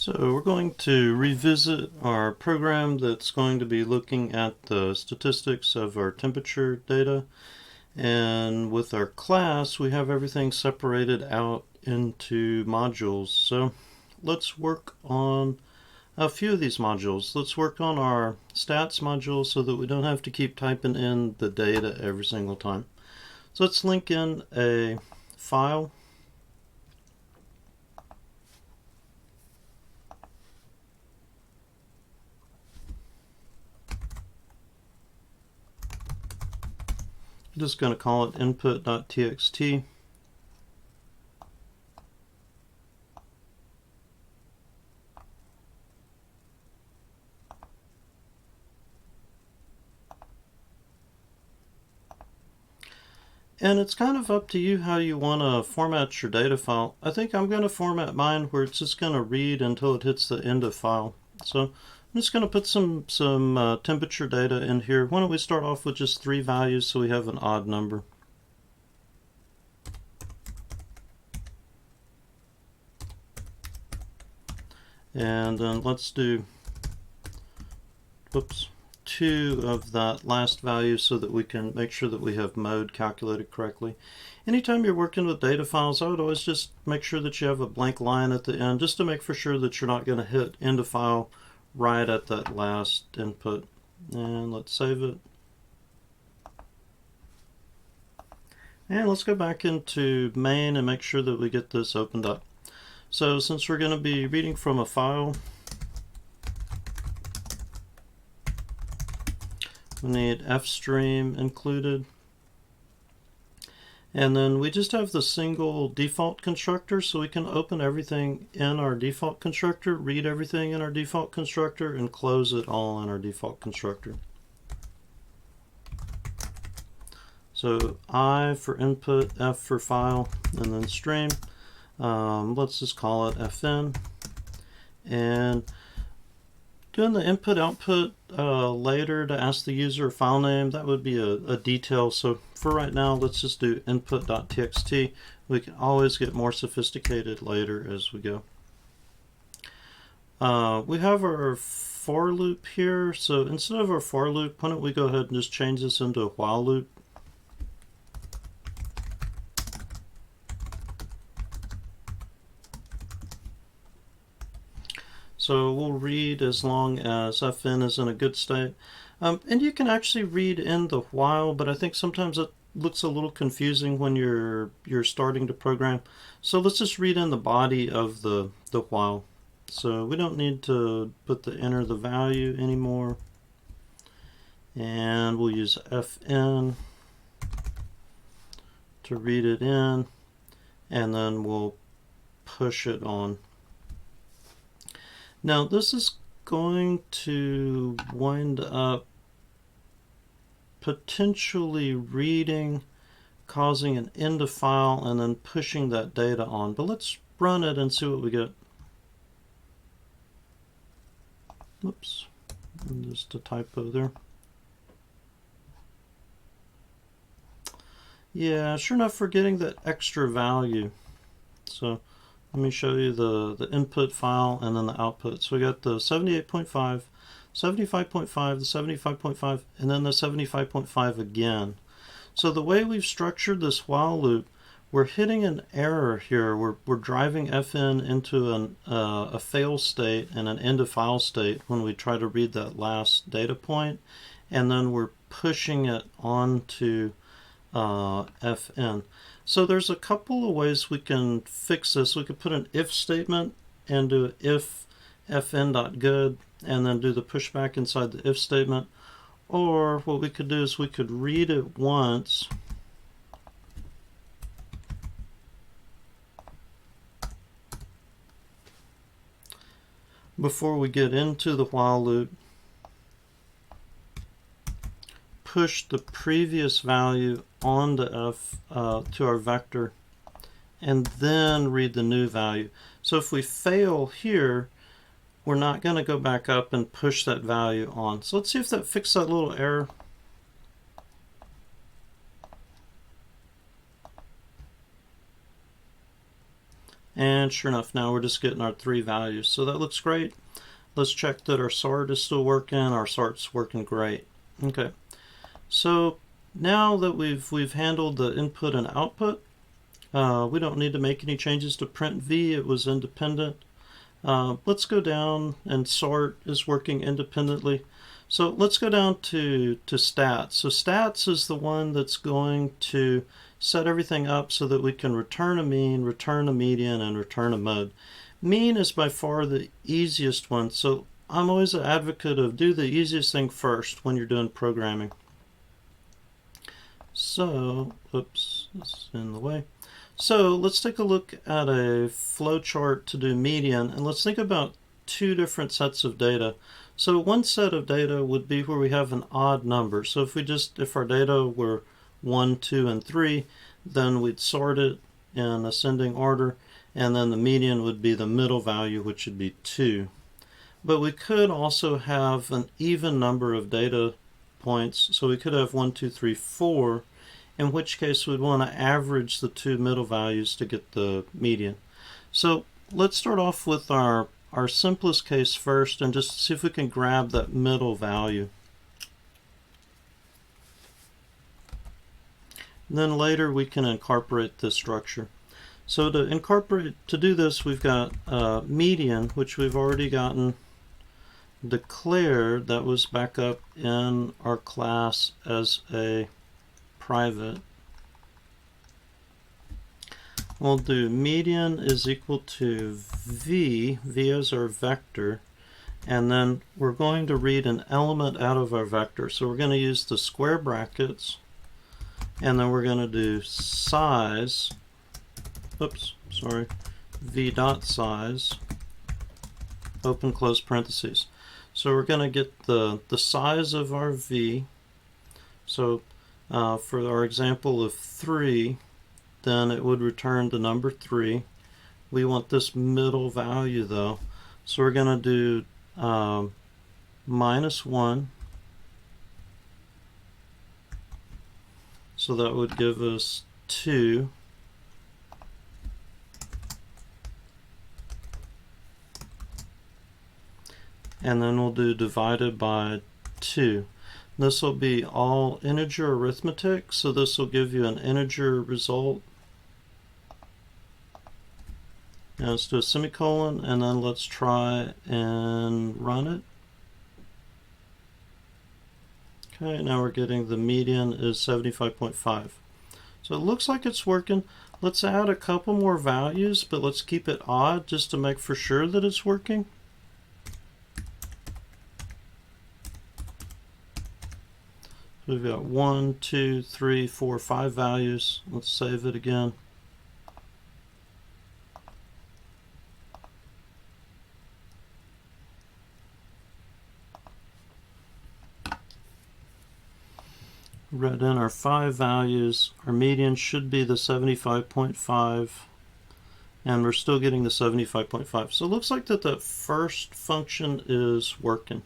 So we're going to revisit our program that's going to be looking at the statistics of our temperature data. And with our class, we have everything separated out into modules. So let's work on a few of these modules. Let's work on our stats module so that we don't have to keep typing in the data every single time. So let's link in a file. I'm just going to call it input.txt. And it's kind of up to you how you want to format your data file. I think I'm going to format mine where it's just going to read until it hits the end of file. So I'm just going to put some temperature data in here. Why don't we start off with just 3 values so we have an odd number. And then let's do, 2 of that last value so that we can make sure that we have mode calculated correctly. Anytime you're working with data files, I would always just make sure that you have a blank line at the end, just to make for sure that you're not going to hit end of file right at that last input. And let's save it. And let's go back into main and make sure that we get this opened up. So since we're going to be reading from a file, we need fstream included. And then we just have the single default constructor, so we can open everything in our default constructor, read everything in our default constructor, and close it all in our default constructor. So I for input, F for file, and then stream. Let's just call it fn. And doing the input output later to ask the user a file name, that would be a detail. So for right now, let's just do input.txt. We can always get more sophisticated later as we go. We have our for loop here. So instead of our for loop, why don't we go ahead and just change this into a while loop. So we'll read as long as fn is in a good state. And you can actually read in the while, but I think sometimes it looks a little confusing when you're starting to program. So let's just read in the body of the while. So we don't need to put the enter the value anymore. And we'll use fn to read it in, and then we'll push it on. Now this is going to wind up potentially reading, causing an end of file, and then pushing that data on. But let's run it and see what we get. Whoops, just a typo there. Yeah, sure enough, we're getting that extra value. So let me show you the input file and then the output. So we got the 78.5, 75.5, the 75.5, and then the 75.5 again. So the way we've structured this while loop, we're hitting an error here. We're driving fn into a fail state and an end of file state when we try to read that last data point, and then we're pushing it onto fn. So there's a couple of ways we can fix this. We could put an if statement and do if fn.good and then do the pushback inside the if statement. Or what we could do is we could read it once before we get into the while loop, push the previous value onto f to our vector, and then read the new value. So if we fail here, we're not going to go back up and push that value on. So let's see if that fixed that little error. And sure enough, now we're just getting our 3 values. So that looks great. Let's check that our sort is still working. Our sort's working great. Okay. So now that we've handled the input and output, we don't need to make any changes to print v. It was independent. Let's go down, and sort is working independently. So let's go down to stats. So stats is the one that's going to set everything up so that we can return a mean, return a median, and return a mode. Mean is by far the easiest one, so I'm always an advocate of do the easiest thing first when you're doing programming. So, oops, this is in the way. So let's take a look at a flowchart to do median, and let's think about 2 different sets of data. So one set of data would be where we have an odd number. So if our data were 1, 2, and 3, then we'd sort it in ascending order, and then the median would be the middle value, which would be 2. But we could also have an even number of data points, so we could have 1, 2, 3, 4, in which case we'd want to average the 2 middle values to get the median. So let's start off with our simplest case first and just see if we can grab that middle value. And then later we can incorporate this structure. So to do this, we've got median, which we've already gotten declared. That was back up in our class as a private. We'll do median is equal to v. V is our vector. And then we're going to read an element out of our vector. So we're going to use the square brackets. And then we're going to do size. V dot size. Open close parentheses. So we're going to get the size of our v. So for our example of 3, then it would return the number 3. We want this middle value though. So we're going to do minus 1. So that would give us 2. And then we'll do divided by 2. This will be all integer arithmetic, so this will give you an integer result. Now let's do a semicolon, and then let's try and run it. Okay, now we're getting the median is 75.5. So it looks like it's working. Let's add a couple more values, but let's keep it odd just to make for sure that it's working. We've got 1, 2, 3, 4, 5 values. Let's save it again. Read in our 5 values. Our median should be the 75.5, and we're still getting the 75.5. So it looks like that first function is working.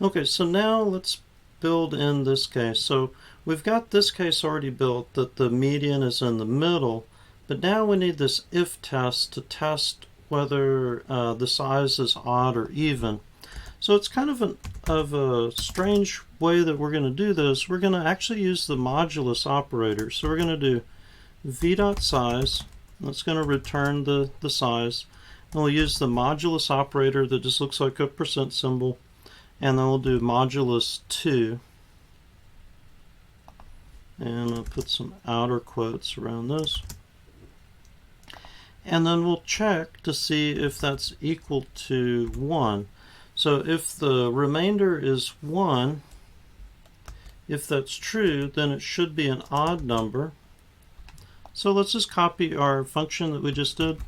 Okay, so now let's build in this case. So we've got this case already built that the median is in the middle, but now we need this if test to test whether the size is odd or even. So it's kind of a strange way that we're going to do this. We're going to actually use the modulus operator. So we're going to do v.size. That's going to return the size. And we'll use the modulus operator that just looks like a percent symbol. And then we'll do modulus 2. And I'll put some outer quotes around this. And then we'll check to see if that's equal to 1. So if the remainder is 1, if that's true, then it should be an odd number. So let's just copy our function that we just did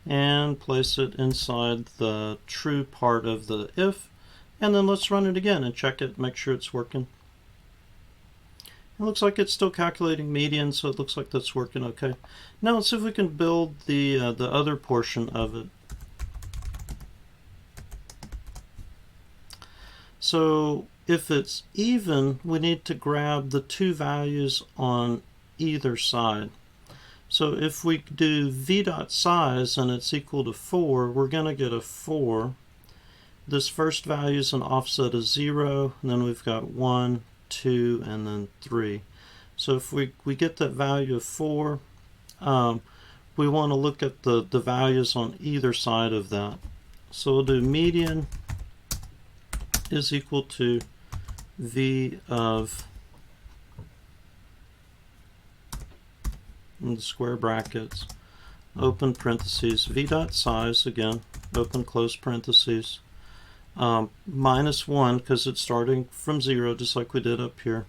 and place it inside the true part of the if, and then let's run it again and check it, make sure it's working. It looks like it's still calculating median, so it looks like that's working okay. Now let's see if we can build the other portion of it. So if it's even, we need to grab the 2 values on either side. So if we do v dot size and it's equal to 4, we're going to get a 4. This first value is an offset of 0, and then we've got 1, 2, and then 3. So if we get that value of 4, we want to look at the values on either side of that. So we'll do median is equal to v of, in the square brackets, open parentheses, v dot size, again, open close parentheses, minus 1 because it's starting from 0 just like we did up here,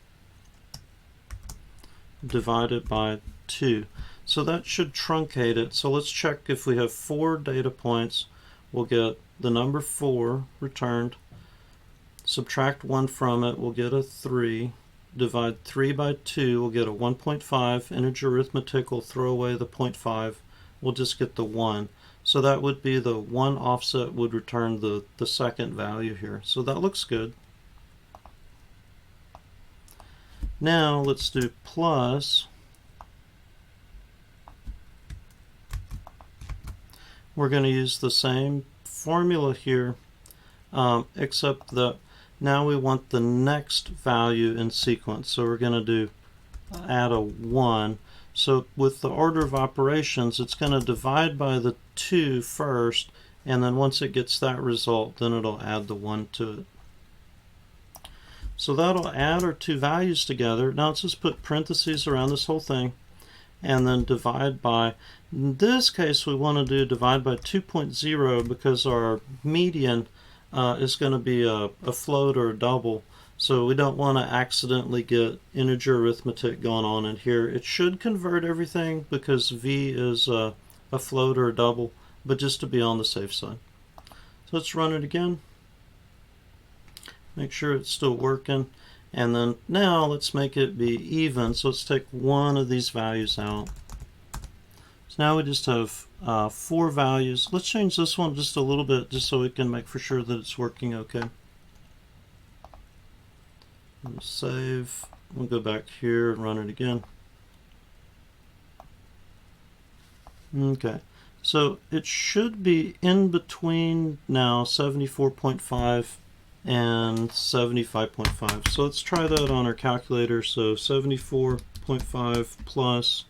divided by 2. So that should truncate it. So let's check if we have 4 data points. We'll get the number 4 returned. Subtract 1 from it, we'll get a 3. Divide 3 by 2, we'll get a 1.5. Integer arithmetic will throw away the 0.5. We'll just get the 1. So that would be the 1 offset would return the second value here. So that looks good. Now let's do plus. We're going to use the same formula here, except that now we want the next value in sequence. So we're going to do add a 1. So with the order of operations, it's going to divide by the 2 first, and then once it gets that result, then it'll add the 1 to it. So that'll add our 2 values together. Now let's just put parentheses around this whole thing, and then divide by, in this case we want to do divide by 2.0 because our median is going to be a float or a double. So we don't want to accidentally get integer arithmetic going on in here. It should convert everything because v is a float or a double, but just to be on the safe side. So let's run it again. Make sure it's still working. And then now let's make it be even. So let's take one of these values out. So now we just have 4 values. Let's change this one just a little bit just so we can make for sure that it's working okay. We'll save. We'll go back here and run it again. Okay, so it should be in between now 74.5 and 75.5. So let's try that on our calculator. So 74.5 plus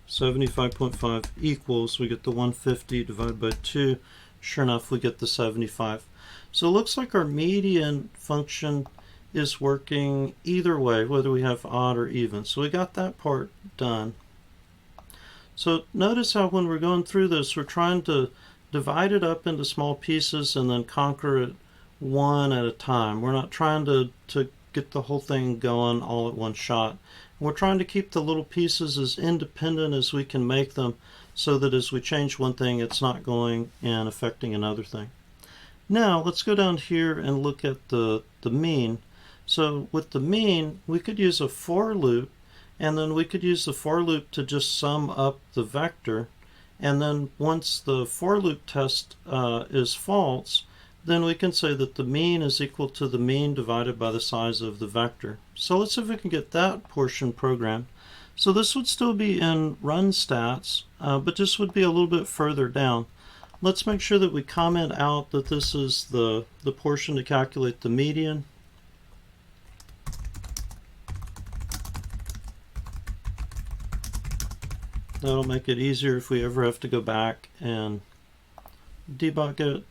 75.5 equals, we get the 150 divided by 2. Sure enough, we get the 75. So it looks like our median function is working either way, whether we have odd or even. So we got that part done. So notice how when we're going through this, we're trying to divide it up into small pieces and then conquer it one at a time. We're not trying to get the whole thing going all at one shot. We're trying to keep the little pieces as independent as we can make them so that as we change one thing, it's not going and affecting another thing. Now let's go down here and look at the mean. So with the mean, we could use a for loop, and then we could use the for loop to just sum up the vector. And then once the for loop test is false, then we can say that the mean is equal to the mean divided by the size of the vector. So let's see if we can get that portion programmed. So this would still be in run stats, but this would be a little bit further down. Let's make sure that we comment out that this is the portion to calculate the median. That'll make it easier if we ever have to go back and debug it.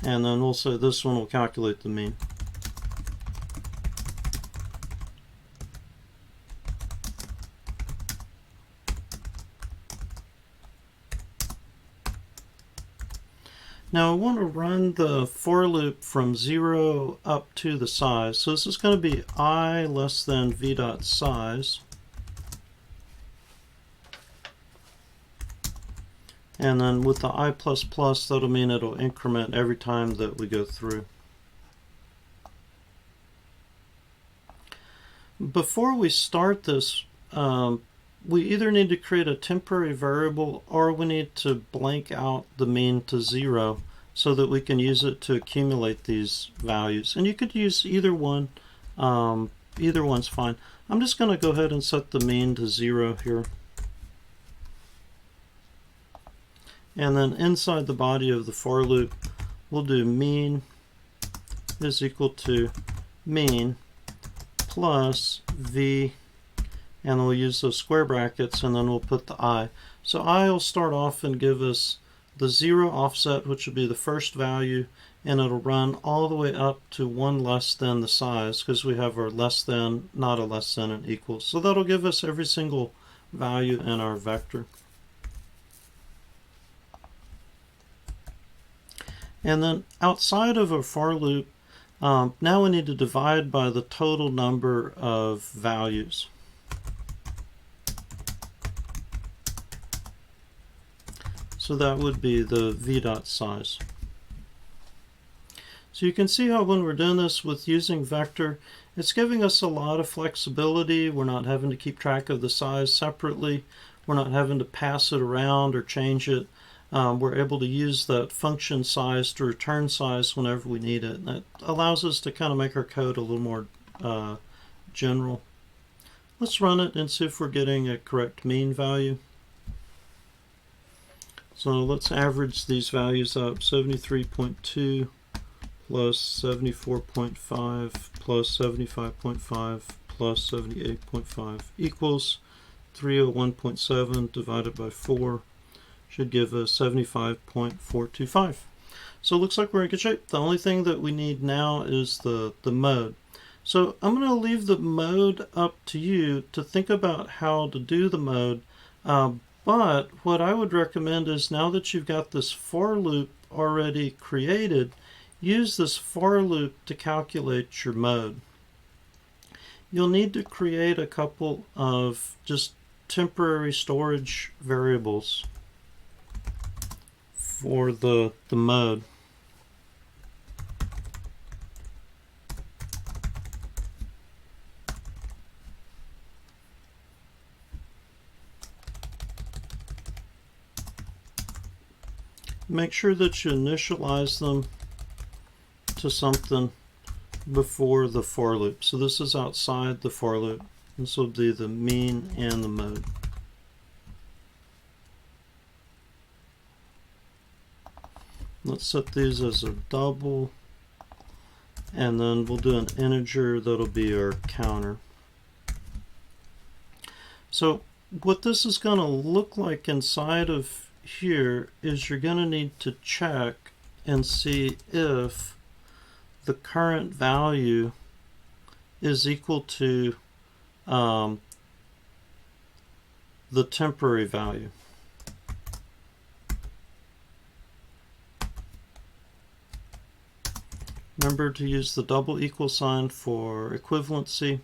And then we'll say this one will calculate the mean. Now I want to run the for loop from 0 up to the size. So this is going to be I less than v dot size. And then with the I++, that'll mean it'll increment every time that we go through. Before we start this, we either need to create a temporary variable or we need to blank out the mean to 0 so that we can use it to accumulate these values. And you could use either one. Either one's fine. I'm just going to go ahead and set the mean to 0 here. And then inside the body of the for loop, we'll do mean is equal to mean plus v, and we'll use those square brackets, and then we'll put the I. So I will start off and give us the 0 offset, which will be the first value, and it'll run all the way up to 1 less than the size, because we have our less than, not a less than, and equals. So that'll give us every single value in our vector. And then outside of a for loop, now we need to divide by the total number of values. So that would be the v dot size. So you can see how when we're doing this with using vector, it's giving us a lot of flexibility. We're not having to keep track of the size separately. We're not having to pass it around or change it. We're able to use that function size to return size whenever we need it. And that allows us to kind of make our code a little more general. Let's run it and see if we're getting a correct mean value. So let's average these values up. 73.2 plus 74.5 plus 75.5 plus 78.5 equals 301.7 divided by 4. Should give us 75.425. So it looks like we're in good shape. The only thing that we need now is the mode. So I'm going to leave the mode up to you to think about how to do the mode. But what I would recommend is, now that you've got this for loop already created, use this for loop to calculate your mode. You'll need to create a couple of just temporary storage variables for the mode. Make sure that you initialize them to something before the for loop. So this is outside the for loop. This will be the mean and the mode. Let's set these as a double, and then we'll do an integer that'll be our counter. So what this is going to look like inside of here is you're going to need to check and see if the current value is equal to the temporary value. Remember to use the double equal sign for equivalency.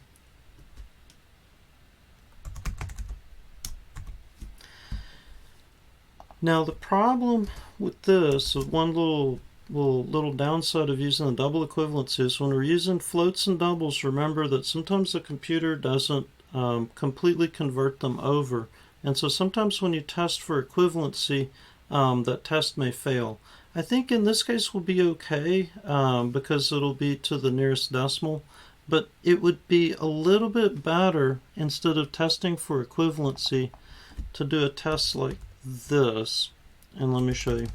Now the problem with this, one little downside of using the double equivalency, is when we're using floats and doubles, remember that sometimes the computer doesn't completely convert them over. And so sometimes when you test for equivalency, that test may fail. I think in this case will be okay because it'll be to the nearest decimal, but it would be a little bit better, instead of testing for equivalency, to do a test like this. And let me show you.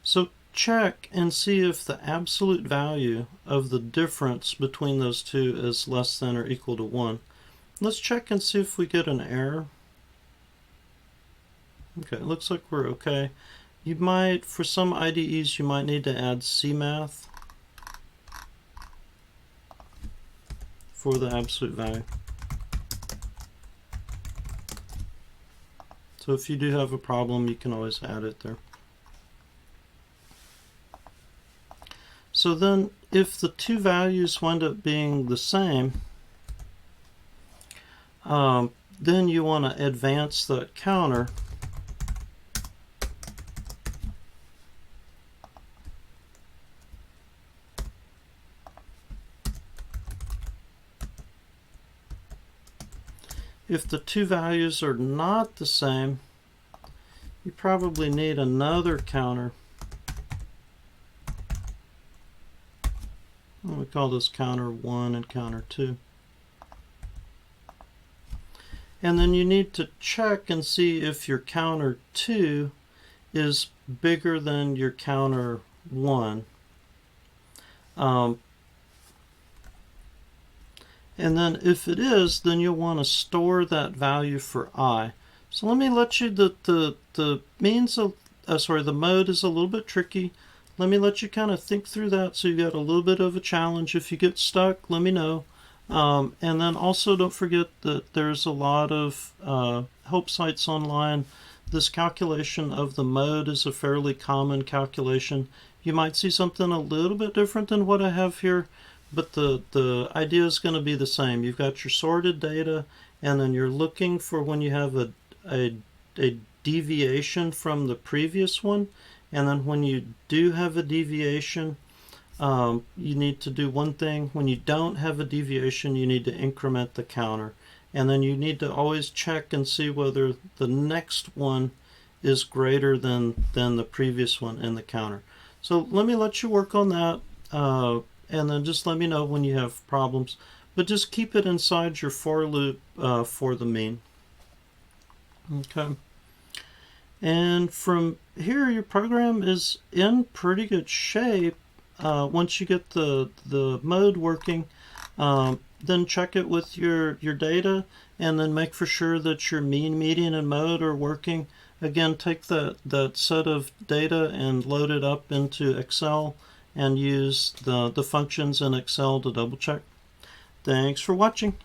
So check and see if the absolute value of the difference between those two is less than or equal to 1. Let's check and see if we get an error. Okay, it looks like we're okay. You might, for some IDEs, you might need to add CMath for the absolute value. So if you do have a problem, you can always add it there. So then if the two values wind up being the same, then you want to advance the counter if the two values are not the same. You probably need another counter. We call this counter 1 and counter 2. And then you need to check and see if your counter 2 is bigger than your counter 1. And then if it is, then you'll want to store that value for I. So let me let you, the mode is a little bit tricky. Let me let you kind of think through that so you got a little bit of a challenge. If you get stuck, let me know. And then also don't forget that there's a lot of help sites online. This calculation of the mode is a fairly common calculation. You might see something a little bit different than what I have here, but the idea is going to be the same. You've got your sorted data, and then you're looking for when you have a deviation from the previous one, and then when you do have a deviation, you need to do one thing. When you don't have a deviation, you need to increment the counter, and then you need to always check and see whether the next one is greater than the previous one in the counter. So let me let you work on that, and then just let me know when you have problems, but just keep it inside your for loop for the mean. Okay. And from here, your program is in pretty good shape. Once you get the mode working, then check it with your data, and then make for sure that your mean, median, and mode are working. Again, take that set of data and load it up into Excel, and use the functions in Excel to double check. Thanks for watching.